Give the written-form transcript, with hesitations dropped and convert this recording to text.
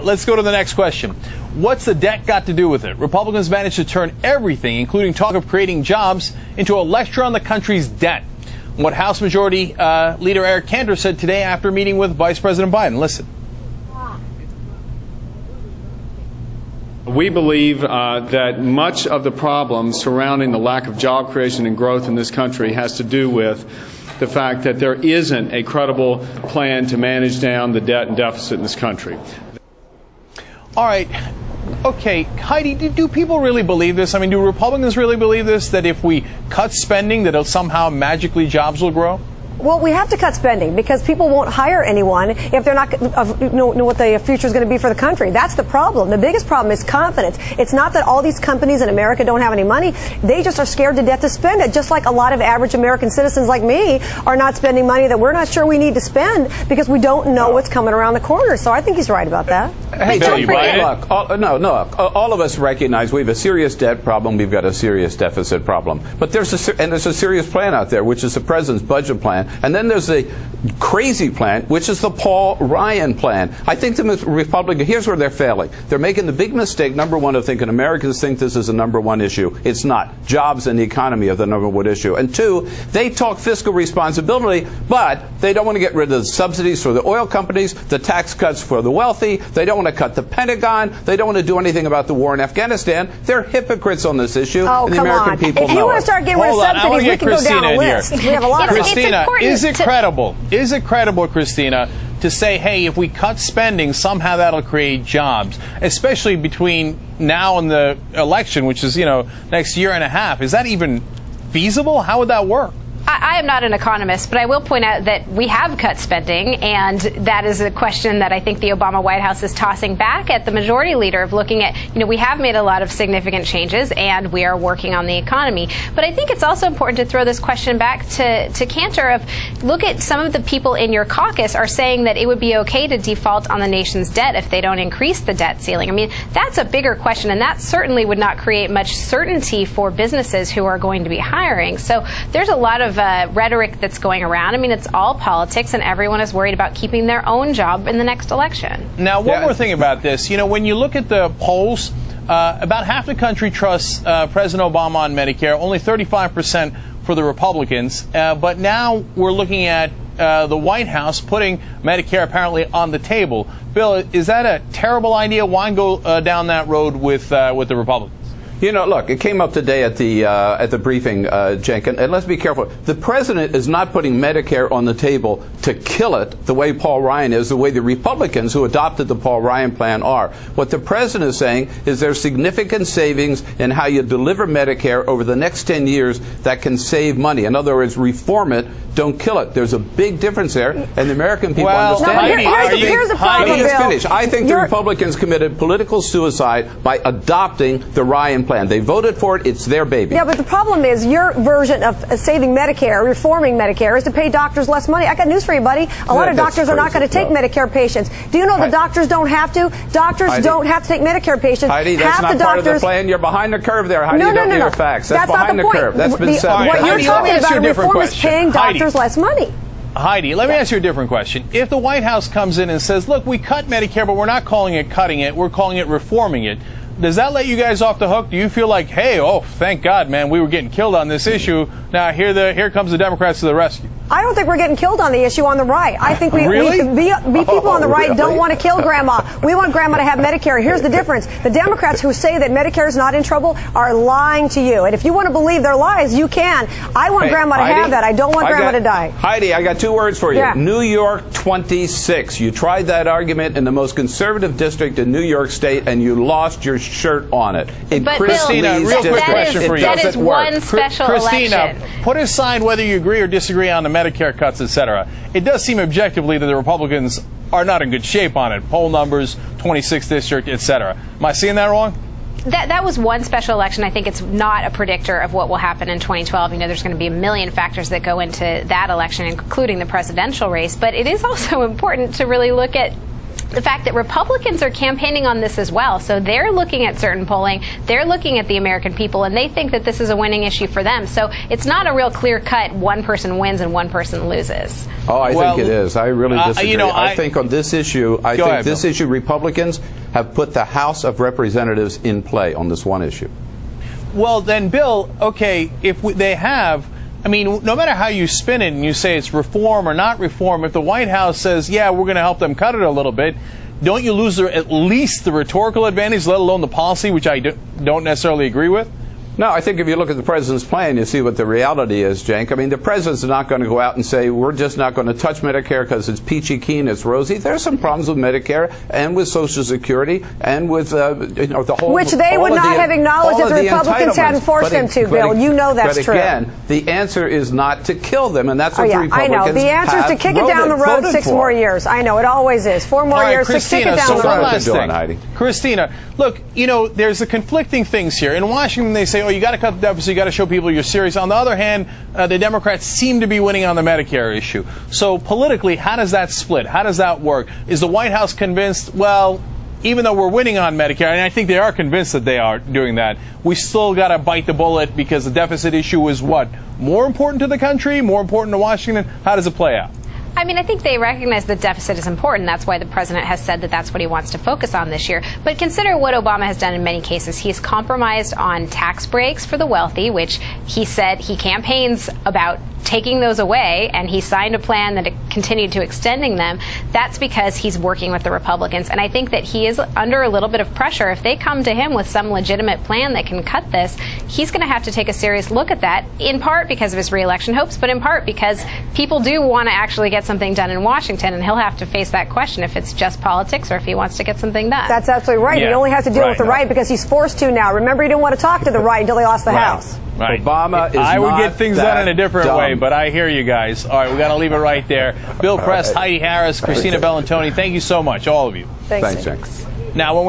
Let's go to the next question. What's the debt got to do with it? Republicans managed to turn everything, including talk of creating jobs, into a lecture on the country's debt. What House Majority Leader Eric Cantor said today after meeting with Vice President Biden. Listen. We believe that much of the problem surrounding the lack of job creation and growth in this country has to do with the fact that there isn't a credible plan to manage down the debt and deficit in this country. All right. Okay, Heidi, do people really believe this? I mean, do Republicans really believe this, that if we cut spending, that somehow magically jobs will grow? Well, we have to cut spending because people won't hire anyone if they're not know what the future is going to be for the country. That's the problem. The biggest problem is confidence. It's not that all these companies in America don't have any money. They just are scared to death to spend it, just like a lot of average American citizens like me are not spending money that we're not sure we need to spend because we don't know what's coming around the corner. So I think he's right about that. Hey, look, all of us recognize we have a serious debt problem. We've got a serious deficit problem. But there's a serious plan out there, which is the president's budget plan. And then there's a crazy plan, which is the Paul Ryan plan. I think the Republicans, here's where they're failing. They're making the big mistake, number one, of thinking Americans think this is a number one issue. It's not. Jobs and the economy are the number one issue. And two, they talk fiscal responsibility, but they don't want to get rid of the subsidies for the oil companies, the tax cuts for the wealthy. They don't want to cut the Pentagon. They don't want to do anything about the war in Afghanistan. They're hypocrites on this issue. Oh, and the American people if you want to start getting rid of subsidies, we can go down a list. We have a lot of Christina, is it credible, Christina, to say, hey, if we cut spending, somehow that'll create jobs, especially between now and the election, which is, next year and a half? Is that even feasible? How would that work? I am not an economist, but I will point out that we have cut spending, and that is a question that I think the Obama White House is tossing back at the majority leader of looking at, we have made a lot of significant changes, and we are working on the economy. But I think it's also important to throw this question back to Cantor of, look at some of the people in your caucus are saying that it would be okay to default on the nation's debt if they don't increase the debt ceiling. I mean, that's a bigger question, and that certainly would not create much certainty for businesses who are going to be hiring. So there's a lot of rhetoric that's going around. I mean, it's all politics, and everyone is worried about keeping their own job in the next election. Now, one more thing about this. When you look at the polls, about half the country trusts President Obama on Medicare, only 35% for the Republicans. But now we're looking at the White House putting Medicare apparently on the table. Bill, is that a terrible idea? Why go down that road with the Republicans? Look, it came up today at the briefing, Cenk, and let's be careful. The president is not putting Medicare on the table to kill it the way Paul Ryan is, the way the Republicans who adopted the Paul Ryan plan are. What the president is saying is there's significant savings in how you deliver Medicare over the next 10 years that can save money. In other words, reform it, don't kill it. There's a big difference there, and the American people understand. Here's the problem, Bill. I think the Republicans committed political suicide by adopting the Ryan plan. They voted for it. It's their baby. Yeah, but the problem is your version of saving Medicare, reforming Medicare, is to pay doctors less money. I got news for you, buddy. A lot of doctors are not going to take Medicare patients. Do you know the doctors don't have to? Doctors don't have to take Medicare patients. Heidi, that's not part of the plan. You're behind the curve there. Heidi, you don't need your facts. That's behind the curve. That's been said. What you're talking about, reform is paying doctors less money. Heidi, let me ask you a different question. If the White House comes in and says, look, we cut Medicare, but we're not calling it cutting it, we're calling it reforming it, does that let you guys off the hook? Do you feel like, hey, thank God, man, we were getting killed on this issue. Now here comes the Democrats to the rescue? I don't think we're getting killed on the issue on the right. I think we people on the right don't want to kill Grandma. We want Grandma to have Medicare. Here's the difference. The Democrats who say that Medicare is not in trouble are lying to you. And if you want to believe their lies, you can. I want Grandma to have that. I don't want Grandma to die. Heidi, I got two words for you. Yeah. New York 26. You tried that argument in the most conservative district in New York State, and you lost your shirt on it. But Christina, real quick question for you. That is one special Christina, election. put aside whether you agree or disagree on the Medicare cuts, etc. It does seem objectively that the Republicans are not in good shape on it. Poll numbers, 26th district, etc. Am I seeing that wrong? That was one special election. I think it's not a predictor of what will happen in 2012. There's going to be a million factors that go into that election, including the presidential race. But it is also important to really look at the fact that Republicans are campaigning on this as well. So they're looking at certain polling, they're looking at the American people, and they think that this is a winning issue for them. So it's not a real clear cut, one person wins and one person loses. Oh, I think it is. I really disagree. You know, I think on this issue, Republicans have put the House of Representatives in play on this one issue. Well, then, Bill, okay, if they have, I mean, no matter how you spin it and you say it's reform or not reform, if the White House says, yeah, we're going to help them cut it a little bit, don't you lose at least the rhetorical advantage, let alone the policy, which I don't necessarily agree with? No, I think if you look at the president's plan, you see what the reality is, Cenk. I mean, the president's not going to go out and say, we're just not going to touch Medicare because it's peachy keen, it's rosy. There's some problems with Medicare and with Social Security and with the whole... Which they would not have acknowledged if the Republicans hadn't forced them to, Bill. You know that's true. But again, the answer is not to kill them, and that's what the Republicans I know. The answer is to kick it down the road 6 more years. I know. It always is. 4 more years, kick it down the road. Last thing. Christina, look, you know, there's the conflicting things here. In Washington, they say, oh, you got to cut the deficit, you got to show people you're serious. On the other hand, the Democrats seem to be winning on the Medicare issue. So politically, how does that split? How does that work? Is the White House convinced, well, even though we're winning on Medicare, and I think they are convinced that they are doing that, we still got to bite the bullet because the deficit issue is what? More important to the country? More important to Washington? How does it play out? I mean, I think they recognize the deficit is important. That's why the president has said that that's what he wants to focus on this year. But consider what Obama has done in many cases. He's compromised on tax breaks for the wealthy, which he said he campaigns about taking those away, and he signed a plan that continued to extending them. That's because he's working with the Republicans. And I think that he is under a little bit of pressure. If they come to him with some legitimate plan that can cut this, he's going to have to take a serious look at that, in part because of his re-election hopes, but in part because people do want to actually get something done in Washington, and he'll have to face that question if it's just politics or if he wants to get something done. That's absolutely right. Yeah. He only has to deal with the right because he's forced to now. Remember, he didn't want to talk to the right until he lost the House. Right. Obama is I would not get things done in a different dumb. way, but I hear you guys. All right, we got to leave it right there. Bill Press, Heidi Harris, Christina Bellantoni, thank you so much, all of you. Thanks, Cenk. Now, when we